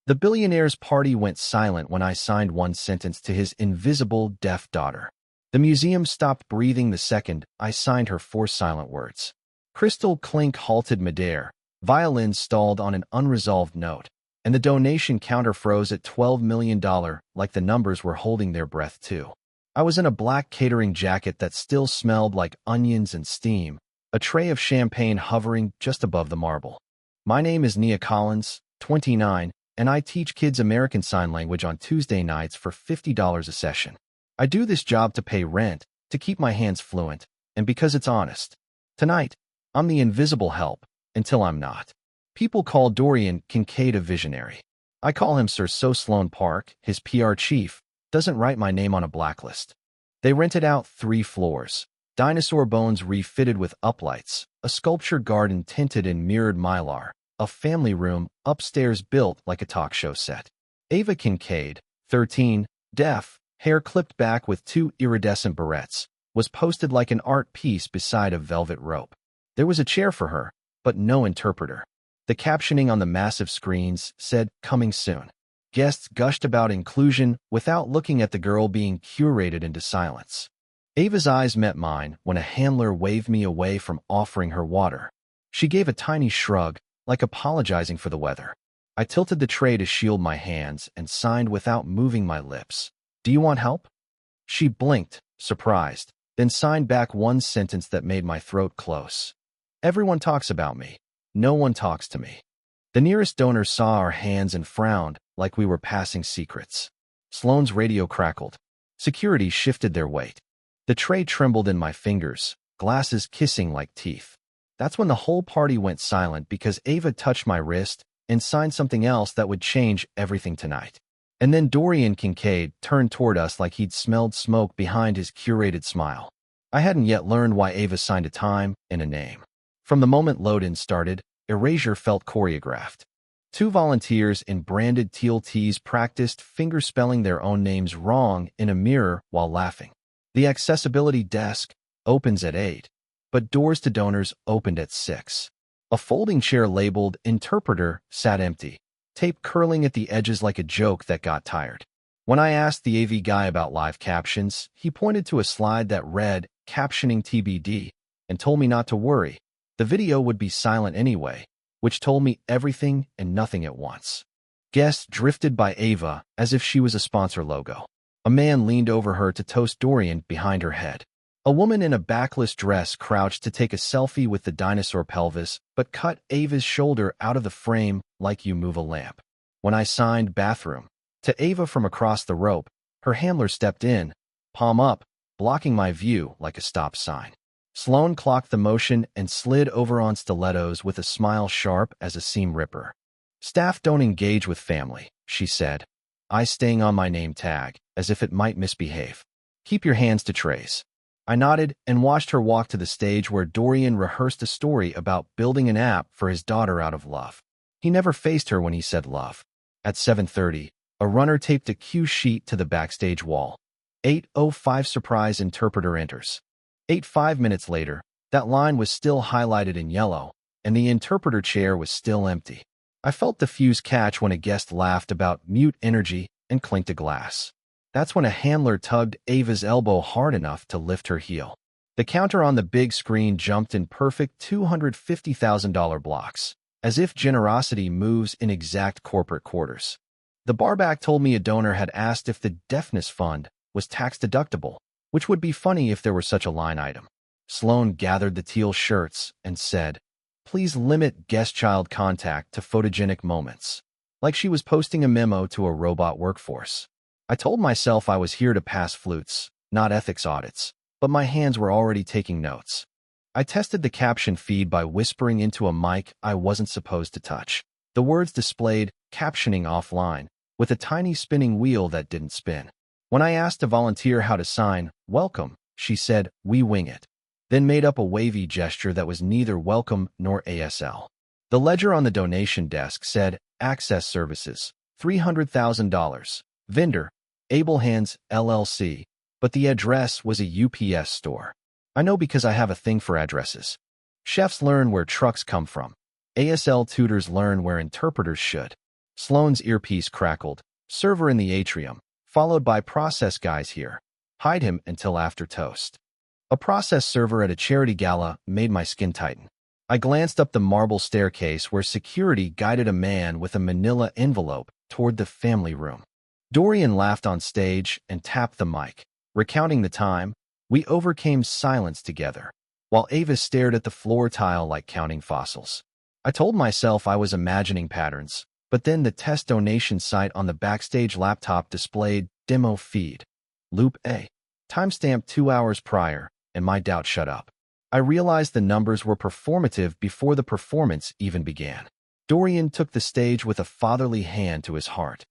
The billionaire's party went silent when I signed one sentence to his invisible, deaf daughter. The museum stopped breathing the second I signed her 4 silent words. Crystal clink halted midair, violins stalled on an unresolved note, and the donation counter froze at $12 million like the numbers were holding their breath too. I was in a black catering jacket that still smelled like onions and steam, a tray of champagne hovering just above the marble. My name is Nia Collins, 29, and I teach kids American Sign Language on Tuesday nights for $50 a session. I do this job to pay rent, to keep my hands fluent, and because it's honest. Tonight, I'm the invisible help, until I'm not. People call Dorian Kincaid a visionary. I call him Sir So Sloan Park, his PR chief, doesn't write my name on a blacklist. They rented out 3 floors, dinosaur bones refitted with uplights, a sculptured garden tinted in mirrored mylar, a family room upstairs built like a talk show set. Ava Kincaid, 13, deaf, hair clipped back with 2 iridescent barrettes, was posted like an art piece beside a velvet rope. There was a chair for her, but no interpreter. The captioning on the massive screens said, "Coming soon." Guests gushed about inclusion without looking at the girl being curated into silence. Ava's eyes met mine when a handler waved me away from offering her water. She gave a tiny shrug, like apologizing for the weather. I tilted the tray to shield my hands and signed without moving my lips. "Do you want help?" She blinked, surprised, then signed back one sentence that made my throat close. "Everyone talks about me. No one talks to me." The nearest donor saw our hands and frowned like we were passing secrets. Sloane's radio crackled. Security shifted their weight. The tray trembled in my fingers, glasses kissing like teeth. That's when the whole party went silent because Ava touched my wrist and signed something else that would change everything tonight. And then Dorian Kincaid turned toward us like he'd smelled smoke behind his curated smile. I hadn't yet learned why Ava signed a time and a name. From the moment load-in started, erasure felt choreographed. 2 volunteers in branded teal tees practiced fingerspelling their own names wrong in a mirror while laughing. The accessibility desk opens at 8, but doors to donors opened at 6. A folding chair labeled interpreter sat empty, tape curling at the edges like a joke that got tired. When I asked the AV guy about live captions, he pointed to a slide that read, "Captioning TBD," and told me not to worry. The video would be silent anyway, which told me everything and nothing at once. Guests drifted by Ava as if she was a sponsor logo. A man leaned over her to toast Dorian behind her head. A woman in a backless dress crouched to take a selfie with the dinosaur pelvis, but cut Ava's shoulder out of the frame like you move a lamp. When I signed bathroom to Ava from across the rope, her handler stepped in, palm up, blocking my view like a stop sign. Sloane clocked the motion and slid over on stilettos with a smile sharp as a seam ripper. "Staff don't engage with family," she said, I staying on my name tag, as if it might misbehave. "Keep your hands to trays." I nodded and watched her walk to the stage where Dorian rehearsed a story about building an app for his daughter out of love. He never faced her when he said love. At 7:30, a runner taped a cue sheet to the backstage wall. 8:05 surprise interpreter enters. 5 minutes later, that line was still highlighted in yellow, and the interpreter chair was still empty. I felt the fuse catch when a guest laughed about mute energy and clinked a glass. That's when a handler tugged Ava's elbow hard enough to lift her heel. The counter on the big screen jumped in perfect $250,000 blocks, as if generosity moves in exact corporate quarters. The barback told me a donor had asked if the deafness fund was tax-deductible, which would be funny if there were such a line item. Sloane gathered the teal shirts and said, "Please limit guest-child contact to photogenic moments," like she was posting a memo to a robot workforce. I told myself I was here to pass flutes, not ethics audits, but my hands were already taking notes. I tested the caption feed by whispering into a mic I wasn't supposed to touch. The words displayed "captioning offline," with a tiny spinning wheel that didn't spin. When I asked a volunteer how to sign "welcome," she said, "We wing it," then made up a wavy gesture that was neither welcome nor ASL. The ledger on the donation desk said, "Access Services, $300,000. Vendor, Able Hands, LLC," but the address was a UPS store. I know because I have a thing for addresses. Chefs learn where trucks come from. ASL tutors learn where interpreters should. Sloane's earpiece crackled. Server in the atrium, followed by process guys here. Hide him until after toast. A process server at a charity gala made my skin tighten. I glanced up the marble staircase where security guided a man with a manila envelope toward the family room. Dorian laughed on stage and tapped the mic. Recounting the time, we overcame silence together, while Ava stared at the floor tile like counting fossils. I told myself I was imagining patterns, but then the test donation site on the backstage laptop displayed demo feed. Loop A. Timestamp 2 hours prior, and my doubt shut up. I realized the numbers were performative before the performance even began. Dorian took the stage with a fatherly hand to his heart.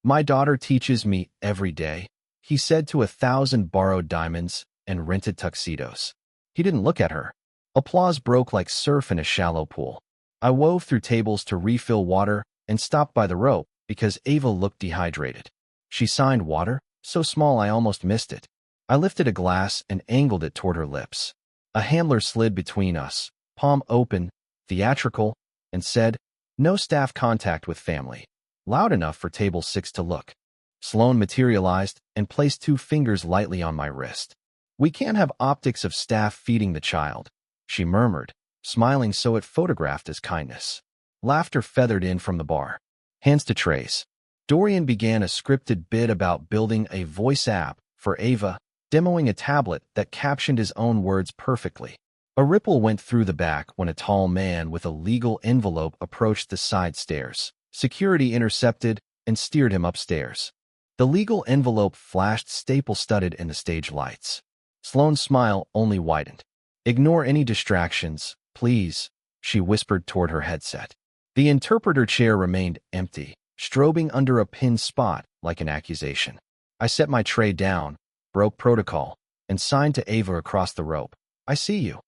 My daughter teaches me every day, he said to 1,000 borrowed diamonds and rented tuxedos. He didn't look at her. Applause broke like surf in a shallow pool. I wove through tables to refill water and stopped by the rope because Ava looked dehydrated. She signed water, so small I almost missed it. I lifted a glass and angled it toward her lips. A handler slid between us, palm open, theatrical, and said, "No staff contact with family." Loud enough for table 6 to look. Sloane materialized and placed 2 fingers lightly on my wrist. "We can't have optics of staff feeding the child," she murmured, smiling so it photographed as kindness. Laughter feathered in from the bar. Hands to trays. Dorian began a scripted bit about building a voice app for Ava, demoing a tablet that captioned his own words perfectly. A ripple went through the back when a tall man with a legal envelope approached the side stairs. Security intercepted and steered him upstairs. The legal envelope flashed staple-studded in the stage lights. Sloane's smile only widened. "Ignore any distractions, please," she whispered toward her headset. The interpreter chair remained empty, strobing under a pinned spot like an accusation. I set my tray down, broke protocol, and signed to Ava across the rope. "I see you."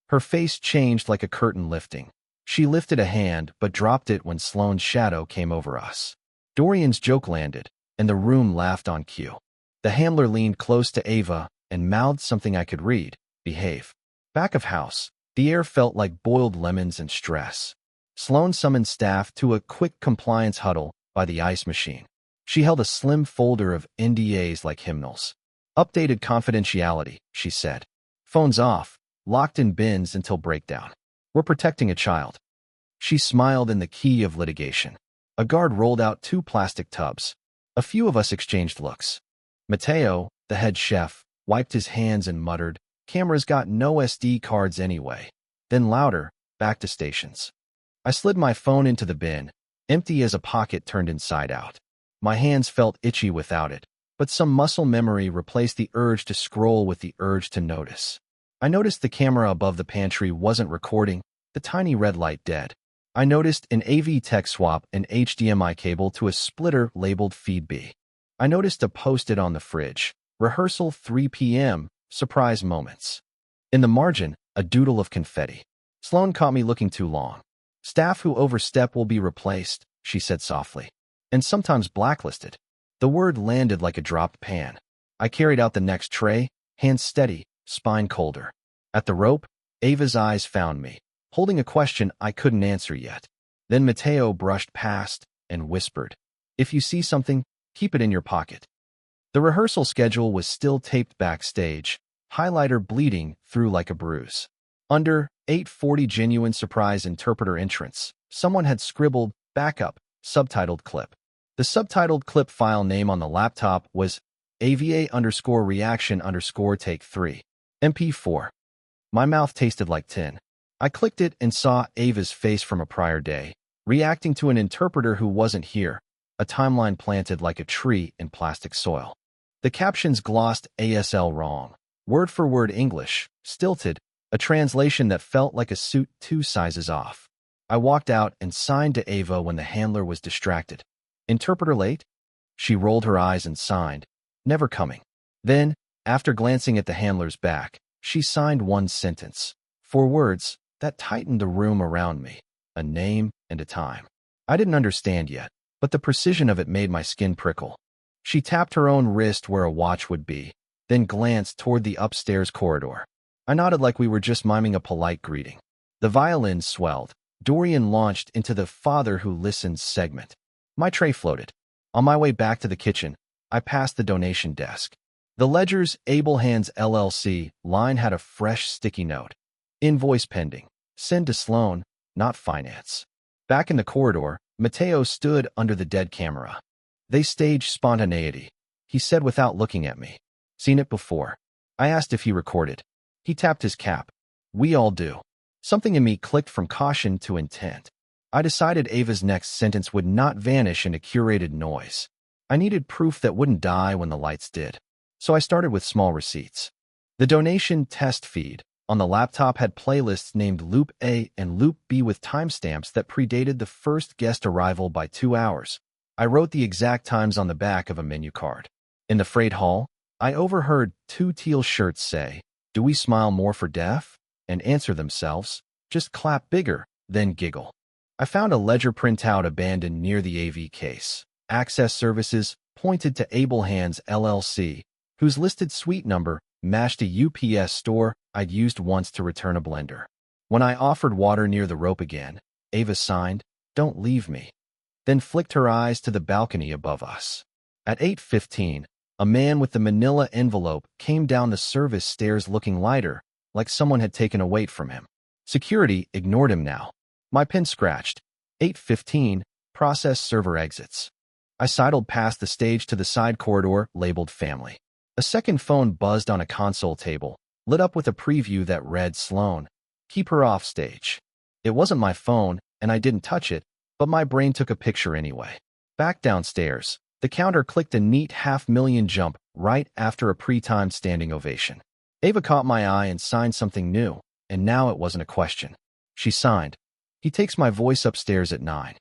Her face changed like a curtain lifting. She lifted a hand but dropped it when Sloane's shadow came over us. Dorian's joke landed, and the room laughed on cue. The handler leaned close to Ava and mouthed something I could read. "Behave." Back of house, the air felt like boiled lemons and stress. Sloane summoned staff to a quick compliance huddle by the ice machine. She held a slim folder of NDAs like hymnals. "Updated confidentiality," she said. "Phones off, locked in bins until breakdown. We're protecting a child." She smiled in the key of litigation. A guard rolled out 2 plastic tubs. A few of us exchanged looks. Mateo, the head chef, wiped his hands and muttered, "Cameras got no SD cards anyway." Then louder, "Back to stations." I slid my phone into the bin, empty as a pocket turned inside out. My hands felt itchy without it, but some muscle memory replaced the urge to scroll with the urge to notice. I noticed the camera above the pantry wasn't recording, the tiny red light dead. I noticed an AV tech swap an HDMI cable to a splitter labeled Feed B. I noticed a post-it on the fridge, "Rehearsal 3 p.m., surprise moments." In the margin, a doodle of confetti. Sloane caught me looking too long. "Staff who overstep will be replaced," she said softly. "And sometimes blacklisted." The word landed like a dropped pan. I carried out the next tray, hands steady, spine colder. At the rope, Ava's eyes found me, holding a question I couldn't answer yet. Then Mateo brushed past and whispered, "If you see something, keep it in your pocket." The rehearsal schedule was still taped backstage, highlighter bleeding through like a bruise. Under 8:40 genuine surprise interpreter entrance, someone had scribbled "backup," subtitled clip. The subtitled clip file name on the laptop was AVA_reaction_take 3, MP4. My mouth tasted like tin. I clicked it and saw Ava's face from a prior day, reacting to an interpreter who wasn't here, a timeline planted like a tree in plastic soil. The captions glossed ASL wrong, word for word English, stilted, a translation that felt like a suit 2 sizes off. I walked out and signed to Ava when the handler was distracted. "Interpreter late?" She rolled her eyes and signed, "Never coming." Then, after glancing at the handler's back, she signed one sentence. 4 words that tightened the room around me, a name and a time. I didn't understand yet, but the precision of it made my skin prickle. She tapped her own wrist where a watch would be, then glanced toward the upstairs corridor. I nodded like we were just miming a polite greeting. The violin swelled. Dorian launched into the "Father Who Listens" segment. My tray floated. On my way back to the kitchen, I passed the donation desk. The ledger's Able Hands LLC line had a fresh sticky note. Invoice pending. Send to Sloan, not finance. Back in the corridor, Mateo stood under the dead camera. They staged spontaneity, he said without looking at me. Seen it before. I asked if he recorded. He tapped his cap. We all do. Something in me clicked from caution to intent. I decided Ava's next sentence would not vanish into curated noise. I needed proof that wouldn't die when the lights did. So I started with small receipts. The donation test feed on the laptop had playlists named Loop A and Loop B with timestamps that predated the first guest arrival by 2 hours. I wrote the exact times on the back of a menu card. In the freight hall, I overheard 2 teal shirts say, "Do we smile more for death?" and answer themselves, "Just clap bigger," then giggle. I found a ledger printout abandoned near the AV case. Access Services pointed to Able Hands LLC, whose listed suite number matched a UPS store I'd used once to return a blender. When I offered water near the rope again, Ava signed, "Don't leave me," then flicked her eyes to the balcony above us. At 8:15, a man with the manila envelope came down the service stairs looking lighter, like someone had taken a weight from him. Security ignored him now. My pen scratched. 8:15, process server exits. I sidled past the stage to the side corridor labeled Family. A second phone buzzed on a console table, lit up with a preview that read Sloan, keep her off stage. It wasn't my phone, and I didn't touch it, but my brain took a picture anyway. Back downstairs, the counter clicked a neat $500,000 jump right after a pre-timed standing ovation. Ava caught my eye and signed something new, and now it wasn't a question. She signed, "He takes my voice upstairs at 9.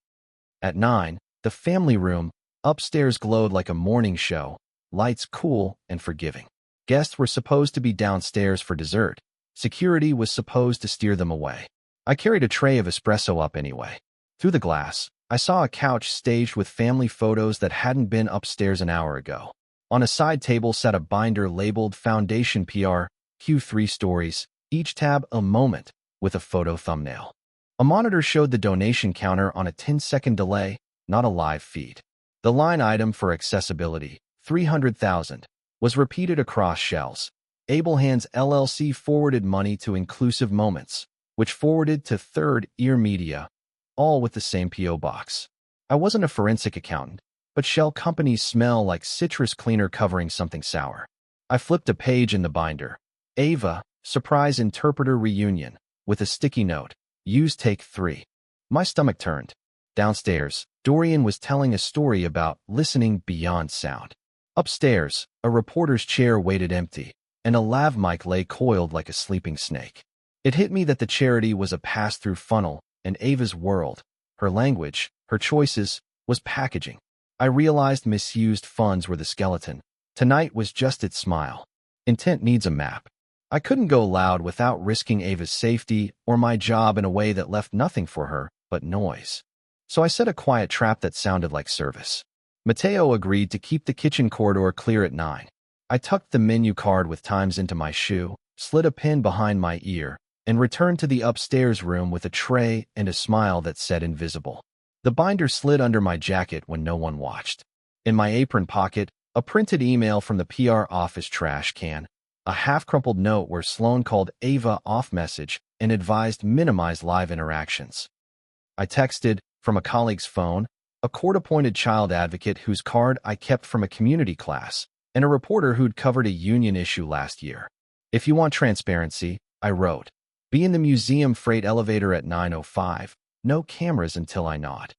At 9, the family room upstairs glowed like a morning show, lights cool and forgiving. Guests were supposed to be downstairs for dessert. Security was supposed to steer them away. I carried a tray of espresso up anyway. Through the glass, I saw a couch staged with family photos that hadn't been upstairs an hour ago. On a side table sat a binder labeled Foundation PR, Q3 Stories, each tab a moment, with a photo thumbnail. A monitor showed the donation counter on a 10-second delay, not a live feed. The line item for accessibility, 300,000, was repeated across shells. Able Hands LLC forwarded money to Inclusive Moments, which forwarded to Third Ear Media, all with the same P.O. box. I wasn't a forensic accountant, but shell companies smell like citrus cleaner covering something sour. I flipped a page in the binder. Ava, Surprise Interpreter Reunion, with a sticky note. Use take 3. My stomach turned. Downstairs, Dorian was telling a story about listening beyond sound. Upstairs, a reporter's chair waited empty, and a lav mic lay coiled like a sleeping snake. It hit me that the charity was a pass-through funnel, and Ava's world, her language, her choices, was packaging. I realized misused funds were the skeleton. Tonight was just its smile. Intent needs a map. I couldn't go loud without risking Ava's safety or my job in a way that left nothing for her but noise. So I set a quiet trap that sounded like service. Mateo agreed to keep the kitchen corridor clear at 9. I tucked the menu card with times into my shoe, slid a pin behind my ear, and returned to the upstairs room with a tray and a smile that said invisible. The binder slid under my jacket when no one watched. In my apron pocket, a printed email from the PR office trash can, a half-crumpled note where Sloan called Ava off message and advised minimize live interactions. I texted, from a colleague's phone, a court-appointed child advocate whose card I kept from a community class, and a reporter who'd covered a union issue last year. If you want transparency, I wrote, be in the museum freight elevator at 9:05, no cameras until I nod.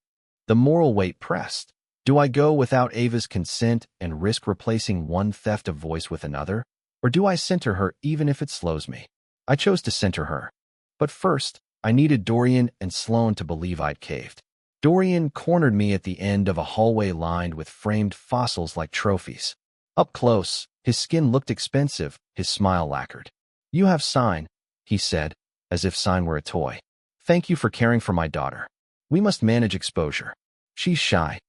The moral weight pressed. Do I go without Ava's consent and risk replacing one theft of voice with another? Or do I center her even if it slows me? I chose to center her. But first, I needed Dorian and Sloan to believe I'd caved. Dorian cornered me at the end of a hallway lined with framed fossils like trophies. Up close, his skin looked expensive, his smile lacquered. You have sign, he said, as if sign were a toy. Thank you for caring for my daughter. We must manage exposure. She's shy.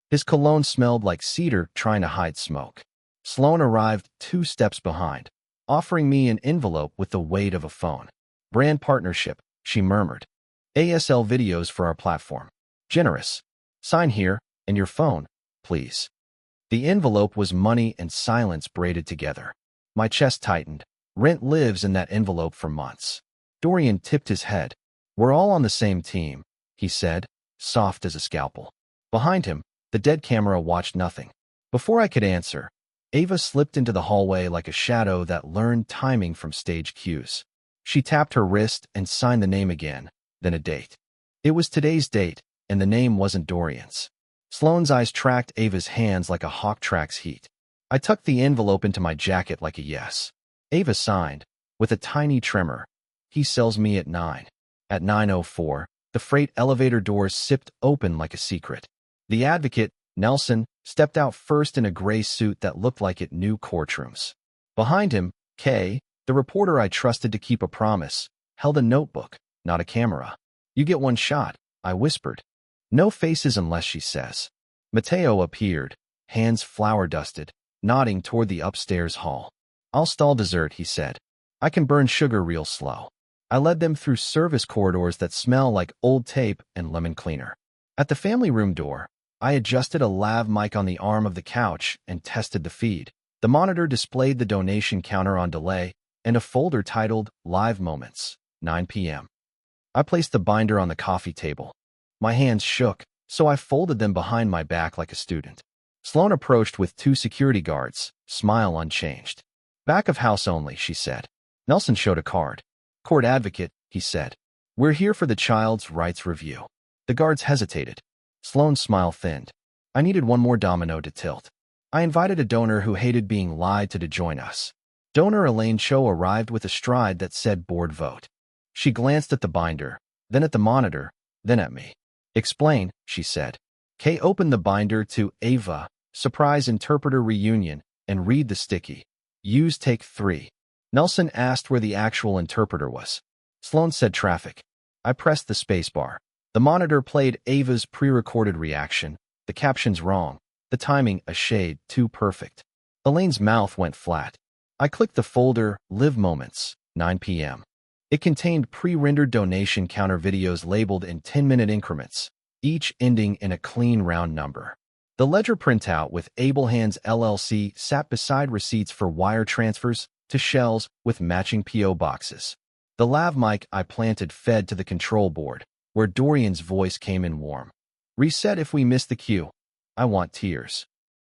His cologne smelled like cedar trying to hide smoke. Sloan arrived 2 steps behind, offering me an envelope with the weight of a phone. Brand partnership, she murmured. ASL videos for our platform. Generous. Sign here, And your phone, please. The envelope was money and silence braided together. My chest tightened. Rent lives in that envelope for months. Dorian tipped his head. We're all on the same team, he said, soft as a scalpel. Behind him, the dead camera watched nothing. Before I could answer, Ava slipped into the hallway like a shadow that learned timing from stage cues. She tapped her wrist and signed the name again, then a date. It was today's date, and the name wasn't Dorian's. Sloane's eyes tracked Ava's hands like a hawk tracks heat. I tucked the envelope into my jacket like a yes. Ava signed, with a tiny tremor. He sells me at 9. At 9:04, the freight elevator doors sipped open like a secret. The advocate, Nelson, stepped out first in a gray suit that looked like it knew courtrooms. Behind him, Kay, the reporter I trusted to keep a promise, held a notebook, not a camera. You get one shot, I whispered. No faces unless she says. Mateo appeared, hands flour-dusted, nodding toward the upstairs hall. I'll stall dessert, he said. I can burn sugar real slow. I led them through service corridors that smell like old tape and lemon cleaner. At the family room door, I adjusted a lav mic on the arm of the couch and tested the feed. The monitor displayed the donation counter on delay and a folder titled Live Moments, 9 p.m. I placed the binder on the coffee table. My hands shook, so I folded them behind my back like a student. Sloane approached with 2 security guards, smile unchanged. Back of house only, she said. Nelson showed a card. Court advocate, he said. We're here for the child's rights review. The guards hesitated. Sloane's smile thinned. I needed one more domino to tilt. I invited a donor who hated being lied to join us. Donor Elaine Cho arrived with a stride that said board vote. She glanced at the binder, then at the monitor, then at me. Explain, she said. Kay opened the binder to Ava, surprise interpreter reunion, and read the sticky. Use take 3. Nelson asked where the actual interpreter was. Sloane said traffic. I pressed the spacebar. The monitor played Ava's pre-recorded reaction. The caption's wrong. The timing a shade too perfect. Elaine's mouth went flat. I clicked the folder, Live Moments, 9 p.m. It contained pre-rendered donation counter videos labeled in 10-minute increments, each ending in a clean round number. The ledger printout with Able Hands LLC sat beside receipts for wire transfers to shells with matching P.O. boxes. The lav mic I planted fed to the control board, where Dorian's voice came in warm. Reset if we miss the cue. I want tears.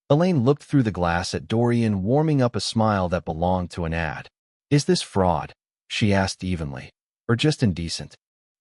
Elaine looked through the glass at Dorian, warming up a smile that belonged to an ad. Is this fraud? She asked evenly. Or just indecent?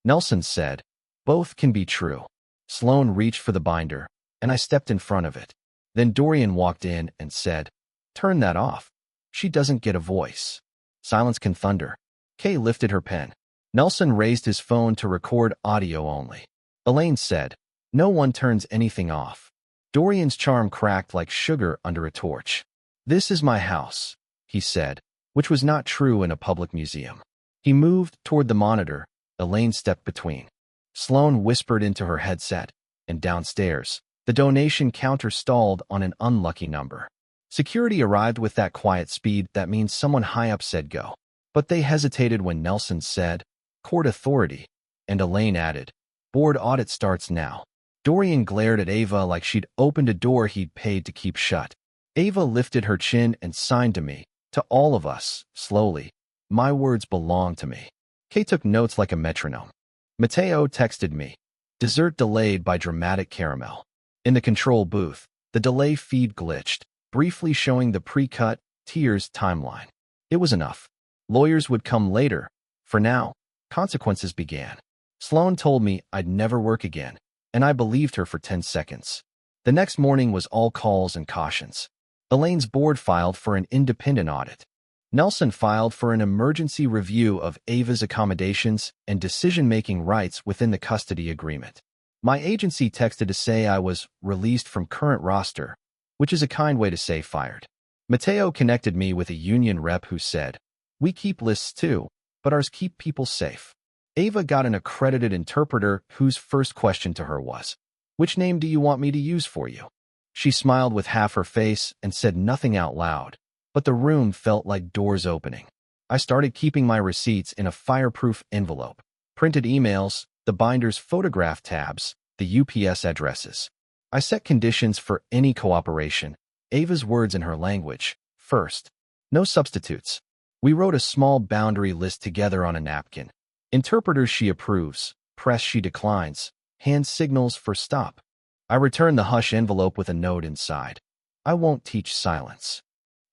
Nelson said, both can be true. Sloane reached for the binder, and I stepped in front of it. Then Dorian walked in and said, turn that off. She doesn't get a voice. Silence can thunder. Kay lifted her pen. Nelson raised his phone to record audio only. Elaine said, no one turns anything off. Dorian's charm cracked like sugar under a torch. This is my house, he said, which was not true in a public museum. He moved toward the monitor. Elaine stepped between. Sloane whispered into her headset, and downstairs, the donation counter stalled on an unlucky number. Security arrived with that quiet speed that means someone high up said go. But they hesitated when Nelson said, court authority, and Elaine added, board audit starts now. Dorian glared at Ava like she'd opened a door he'd paid to keep shut. Ava lifted her chin and signed to me, to all of us, slowly. My words belong to me. Kay took notes like a metronome. Mateo texted me. Dessert delayed by dramatic caramel. In the control booth, the delay feed glitched, briefly showing the pre-cut, tears timeline. It was enough. Lawyers would come later. For now, consequences began. Sloane told me I'd never work again, and I believed her for 10 seconds. The next morning was all calls and cautions. Elaine's board filed for an independent audit. Nelson filed for an emergency review of Ava's accommodations and decision-making rights within the custody agreement. My agency texted to say I was released from current roster, which is a kind way to say fired. Mateo connected me with a union rep who said, we keep lists too, but ours keep people safe. Ava got an accredited interpreter whose first question to her was, which name do you want me to use for you? She smiled with half her face and said nothing out loud, but the room felt like doors opening. I started keeping my receipts in a fireproof envelope, printed emails, the binder's photograph tabs, the UPS addresses. I set conditions for any cooperation. Ava's words in her language. First, no substitutes. We wrote a small boundary list together on a napkin. Interpreters she approves, press she declines, hand signals for stop. I returned the hush envelope with a note inside. I won't teach silence.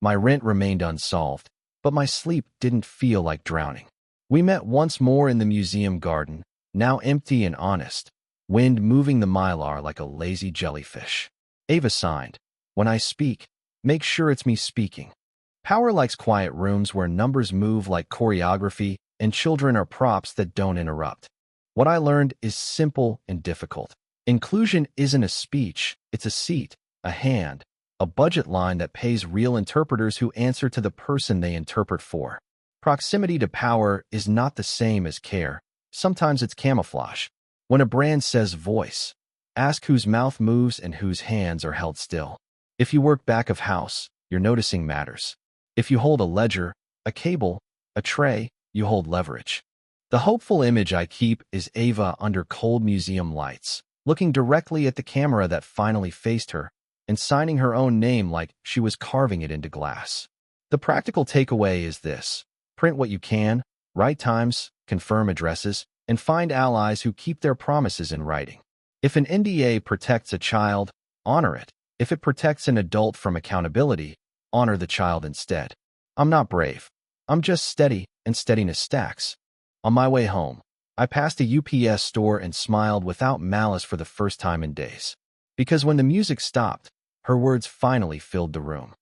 My rent remained unsolved, but my sleep didn't feel like drowning. We met once more in the museum garden, now empty and honest, wind moving the mylar like a lazy jellyfish. Ava signed, "When I speak, make sure it's me speaking." Power likes quiet rooms where numbers move like choreography and children are props that don't interrupt. What I learned is simple and difficult. Inclusion isn't a speech, it's a seat, a hand, a budget line that pays real interpreters who answer to the person they interpret for. Proximity to power is not the same as care. Sometimes it's camouflage. When a brand says voice, ask whose mouth moves and whose hands are held still. If you work back of house, your noticing matters. If you hold a ledger, a cable, a tray, you hold leverage. The hopeful image I keep is Ava under cold museum lights, looking directly at the camera that finally faced her, and signing her own name like she was carving it into glass. The practical takeaway is this: print what you can, write times, confirm addresses, and find allies who keep their promises in writing. If an NDA protects a child, honor it. If it protects an adult from accountability, honor the child instead. I'm not brave. I'm just steady, and steadiness stacks. On my way home, I passed a UPS store and smiled without malice for the first time in days. Because when the music stopped, her words finally filled the room.